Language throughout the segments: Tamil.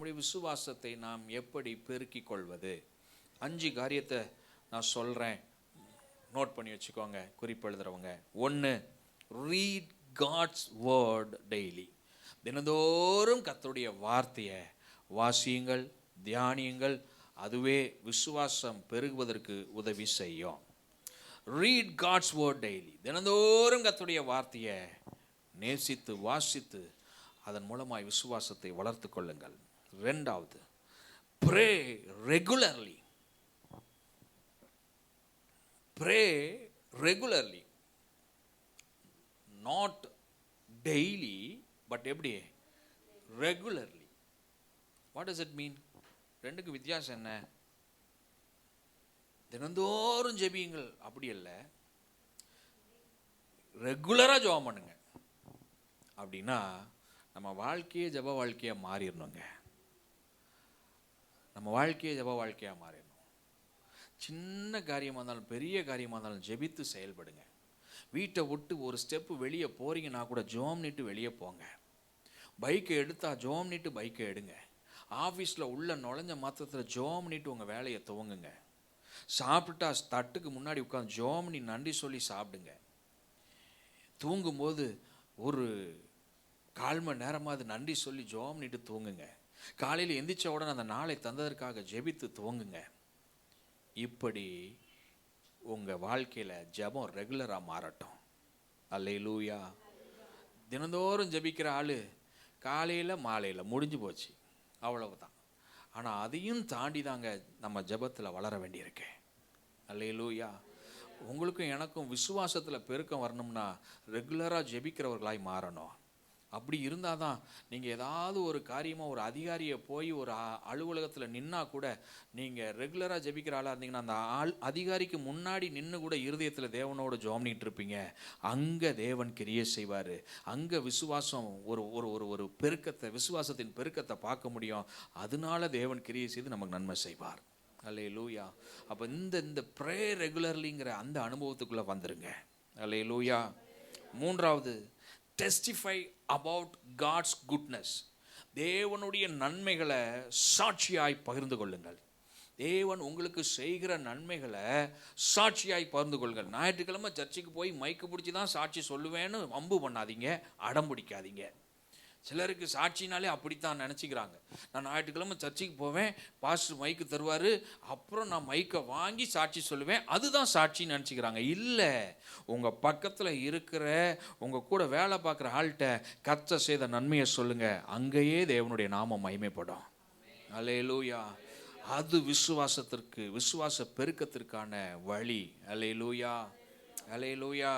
நம்முடைய விசுவாசத்தை நாம் எப்படி பெருக்கிக் கொள்வது? 5 காரியத்தை நான் சொல்கிறேன், நோட் பண்ணி வச்சுக்கோங்க குறிப்பெழுதுறவங்க. 1, ரீட் காட்ஸ் வேர்ட் டெய்லி. தினந்தோறும் கர்த்தருடைய வார்த்தையை வாசியுங்கள், தியானியுங்கள். அதுவே விசுவாசம் பெருகுவதற்கு உதவி செய்யும். Read God's word daily. தினந்தோறும் கர்த்தருடைய வார்த்தையை நேசித்து வாசித்து அதன் மூலமாய் விசுவாசத்தை வளர்த்து கொள்ளுங்கள். 2வது, pray regularly. Pray regularly, not daily, but எப்படி? Regularly. What does it mean? ரெண்டுக்கு வித்தியாசம் என்ன? தினந்தோறும் ஜெபியுங்கள் அப்படி இல்லை, ரெகுலராக ஜெபம் பண்ணுங்க. அப்படின்னா நம்ம வாழ்க்கையே ஜெப வாழ்க்கையாக மாறிடணுங்க. நம்ம வாழ்க்கையே ஜெப வாழ்க்கையாக மாறிடணும். சின்ன காரியமாக இருந்தாலும் பெரிய காரியமாக இருந்தாலும் ஜெபித்து செயல்படுங்க. வீட்டை விட்டு ஒரு ஸ்டெப்பு வெளியே போறீங்கன்னா கூட ஜெபம் பண்ணிட்டு வெளியே போங்க. பைக்கை எடுத்தா ஜெபம் பண்ணிட்டு பைக்கை எடுங்க. ஆஃபீஸில் உள்ள நுழைஞ்ச மாத்திரத்தில் ஜெபம் பண்ணிட்டு உங்கள் வேலையை துவங்குங்க. சாப்பிட்டா தட்டுக்கு முன்னாடி உட்காந்து ஜெபம் பண்ணி நன்றி சொல்லி சாப்பிடுங்க. தூங்கும்போது ஒரு 1/4 மணி நேரமாவது நன்றி சொல்லி ஜெபம் பண்ணிட்டு தூங்குங்க. காலையில் எந்திரிச்ச உடனே அந்த நாளை தந்ததற்காக ஜெபித்து துவங்குங்க. இப்படி உங்கள் வாழ்க்கையில் ஜெபம் ரெகுலராக மாறட்டும். அல்லேலூயா. தினந்தோறும் ஜெபிக்கிற ஆள் காலையில் மாலையில் முடிஞ்சு போச்சு, அவ்வளவுதான். ஆனால் அதையும் தாண்டி தாங்க நம்ம ஜெபத்தில் வளர வேண்டியிருக்கு. அல்லேலூயா. உங்களுக்கும் எனக்கும் விசுவாசத்தில் பெருக்கம் வரணும்னா ரெகுலராக ஜெபிக்கிறவர்களாய் மாறணும். அப்படி இருந்தால் தான் நீங்கள் ஏதாவது ஒரு காரியமாக ஒரு அதிகாரியை போய் ஒரு அலுவலகத்தில் நின்னா கூட நீங்கள் ரெகுலராக ஜெபிக்கிற ஆளாக இருந்தீங்கன்னா அந்த அதிகாரிக்கு முன்னாடி நின்று கூட இருதயத்தில் தேவனோட ஜெபம் பண்ணிட்டு இருப்பீங்க. அங்கே தேவன் கிரியை செய்வார். அங்கே விசுவாசம் ஒரு ஒரு ஒரு ஒரு பெருக்கத்தை, விசுவாசத்தின் பெருக்கத்தை பார்க்க முடியும். அதனால தேவன் கிரியை செய்து நமக்கு நன்மை செய்வார். அல்லேலூயா. அப்போ இந்த ப்ரே ரெகுலர்லிங்கிற அந்த அனுபவத்துக்குள்ளே வந்துருங்க. அல்லேலூயா. 3வது, டெஸ்டிஃபை அபவுட் காட்ஸ் குட்னஸ். தேவனுடைய நன்மைகளை சாட்சியாய் பகிர்ந்து கொள்ளுங்கள். தேவன் உங்களுக்கு செய்கிற நன்மைகளை சாட்சியாய் பகிர்ந்து கொள்ளுங்கள். ஞாயிற்றுக்கிழமை சர்ச்சுக்கு போய் மைக்கு பிடிச்சி தான் சாட்சி சொல்லுவேன்னு வம்பு பண்ணாதீங்க, அடம் பிடிக்காதீங்க. சிலருக்கு சாட்சினாலே அப்படித்தான் நினச்சிக்கிறாங்க. நான் ஞாயிற்றுக்கிழமை சர்ச்சுக்கு போவேன், பாஸ்டர் மைக்கு தருவார், அப்புறம் நான் மைக்கை வாங்கி சாட்சி சொல்லுவேன், அதுதான் சாட்சின்னு நினச்சிக்கிறாங்க. இல்லை, உங்கள் பக்கத்தில் இருக்கிற உங்கள் கூட வேலை பார்க்குற ஆள்கிட்ட கர்த்தர் செய்த நன்மையை சொல்லுங்கள். அங்கேயே தேவனுடைய நாமம் மகிமைப்படும். அல்லேலூயா. அது விசுவாசத்திற்கு, விசுவாச பெருக்கத்திற்கான வழி. அல்லேலூயா. அல்லேலூயா.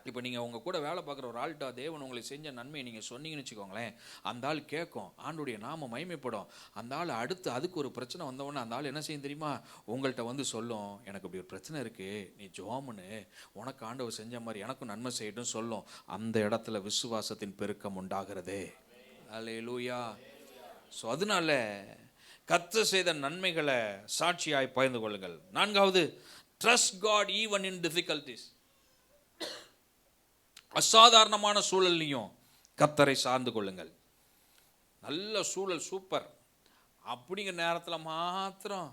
இப்போ நீங்கள் உங்கள் கூட வேலை பார்க்குற ஒரு ஆள்கிட்ட தேவன் உங்களை செஞ்ச நன்மையை நீங்கள் சொன்னீங்கன்னு வச்சுக்கோங்களேன், அந்த ஆள் கேட்கும், ஆண்டுடைய நாமம் மகிமைப்படும். அந்த ஆள் அடுத்து அதுக்கு ஒரு பிரச்சனை வந்தவொடனே அந்த ஆள் என்ன செய்யும் தெரியுமா? உங்கள்கிட்ட வந்து சொல்லும், எனக்கு இப்படி ஒரு பிரச்சனை இருக்குது, நீ ஜெபம்னு, உனக்கு ஆண்டவர் செஞ்ச மாதிரி எனக்கும் நன்மை செய்யட்டும் சொல்லும். அந்த இடத்துல விசுவாசத்தின் பெருக்கம் உண்டாகிறது. அல்லேலூயா. ஸோ அதனால கர்த்தர் செய்த நன்மைகளை சாட்சியாய் பகிர்ந்து கொள்ளுங்கள். 4வது, trust God even in difficulties. அசாதாரணமான சூழல்லையும் கர்த்தரை சார்ந்து கொள்ளுங்கள். நல்ல சூழல் சூப்பர் அப்படிங்கிற நேரத்தில் மாத்திரம்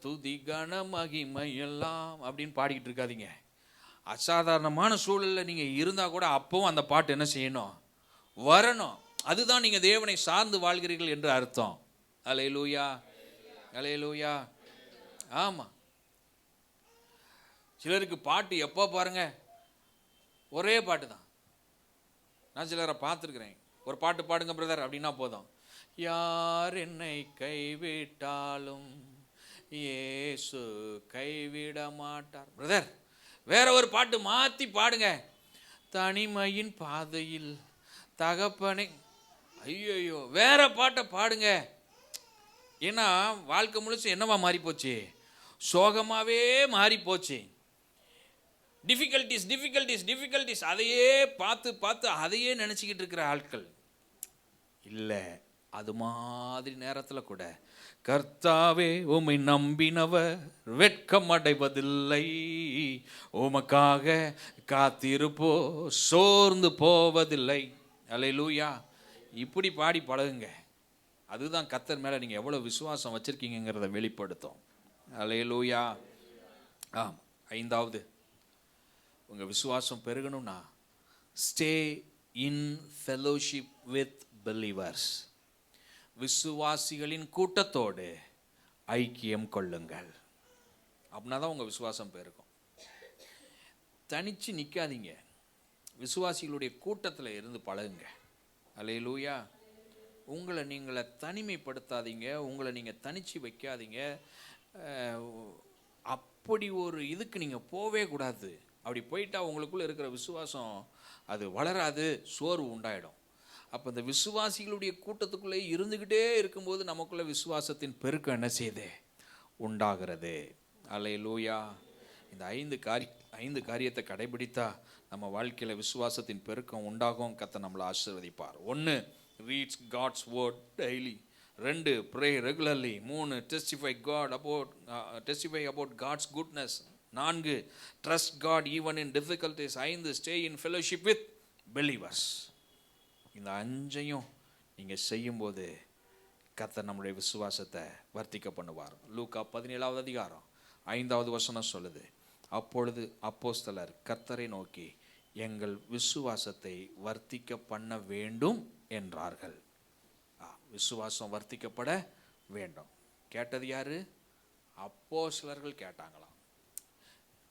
துதி கன மகிமை எல்லாம் அப்படின்னு பாடிக்கிட்டு இருக்காதீங்க. அசாதாரணமான சூழலில் நீங்கள் இருந்தால் கூட அப்பவும் அந்த பாட்டு என்ன செய்யணும்? வரணும். அதுதான் நீங்கள் தேவனை சார்ந்து வாழ்கிறீர்கள் என்று அர்த்தம். அல்லேலூயா. அல்லேலூயா. ஆமாம். சிலருக்கு பாட்டு எப்போ பாருங்க ஒரே பாட்டு தான். நான் சிலரை பார்த்துருக்குறேன், ஒரு பாட்டு பாடுங்க பிரதர் அப்படின்னா போதும், யார் என்னை கைவிட்டாலும் இயேசு கைவிட மாட்டார். பிரதர் வேற ஒரு பாட்டு மாற்றி பாடுங்க, தனிமையின் பாதையில் தகப்பனை, ஐயோ வேற பாட்டை பாடுங்க. ஏன்னா வாழ்க்கை முழுசு என்னவா மாறி போச்சு? சோகமாகவே மாறி போச்சு. டிஃபிகல்ட்டிஸ் டிஃபிகல்ட்டிஸ் டிஃபிகல்ட்டிஸ் அதையே பார்த்து பார்த்து அதையே நினச்சிக்கிட்டு இருக்கிற ஆட்கள் இல்லை. அது மாதிரி நேரத்தில் கூட கர்த்தாவே உம்மை நம்பினவர் வெட்கம் அடைவதில்லை, உமக்காக காத்திருப்போ சோர்ந்து போவதில்லை. அல்லேலூயா. இப்படி பாடி பழகுங்க. அதுதான் கர்த்தர் மேலே நீங்கள் எவ்வளோ விசுவாசம் வச்சுருக்கீங்கிறத வெளிப்படுத்தும். அல்லேலூயா. ஆம். 5வது, உங்கள் விசுவாசம் பெருகணும்னா stay in fellowship with believers. விசுவாசிகளின் கூட்டத்தோடு ஐக்கியம் கொள்ளுங்கள். அப்படின்னா தான் உங்கள் விசுவாசம் பெருகும். தனிச்சு நிற்காதீங்க, விசுவாசிகளுடைய கூட்டத்தில் இருந்து பழகுங்க. அல்லேலூயா. உங்களை நீங்களை தனிமைப்படுத்தாதீங்க, உங்களை நீங்கள் தனிச்சு வைக்காதீங்க. அப்படி ஒரு இதுக்கு நீங்கள் போவே கூடாது. அப்படி போயிட்டா உங்களுக்குள்ளே இருக்கிற விசுவாசம் அது வளராது, சோர்வு உண்டாயிடும். அப்போ இந்த விசுவாசிகளுடைய கூட்டத்துக்குள்ளே இருந்துக்கிட்டே இருக்கும்போது நமக்குள்ள விசுவாசத்தின் பெருக்கம் என்ன செய்யுது? உண்டாகிறது. அல்லேலூயா. இந்த 5 காரியத்தை கடைபிடித்தா நம்ம வாழ்க்கையில் விசுவாசத்தின் பெருக்கம் உண்டாகும். கர்த்தர் நம்மளை ஆசீர்வதிப்பார். 1, reads God's word daily. 2, pray regularly. 3, testify about God's goodness. 4, trust God even in difficulties. 5, stay in fellowship with believers. இந்த 5ஐயும் நீங்கள் செய்யும்போது கர்த்தர் நம்முடைய விசுவாசத்தை வர்த்திக்க பண்ணுவார். லூக்கா 17வது அதிகாரம் 5வது வசனம் சொல்லுது, அப்பொழுது அப்போஸ்தலர் கர்த்தரை நோக்கி எங்கள் விசுவாசத்தை வர்த்திக்க பண்ண வேண்டும் என்றார்கள். விசுவாசம் வர்த்திக்கப்பட வேண்டும். கேட்டது யாரு? அப்போஸ்தலர்கள் கேட்டாங்களாம்.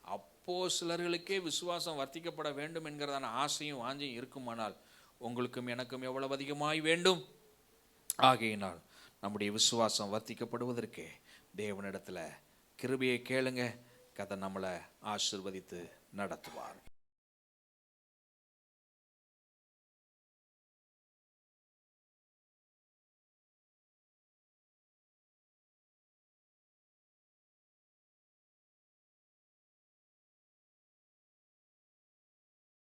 அப்போஸ்தலர்களுக்கே விசுவாசம் வர்த்திக்கப்பட வேண்டும் என்கிறதான ஆசையும் வாஞ்சையும் இருக்குமானால் உங்களுக்கும் எனக்கும் எவ்வளவு அதிகமாய் வேண்டும். ஆகையினால் நம்முடைய விசுவாசம் வர்த்திக்கப்படுவதற்கு தேவனிடத்தில் கிருபையை கேளுங்க. கர்த்தர் நம்மளை ஆசீர்வதித்து நடத்துவார்.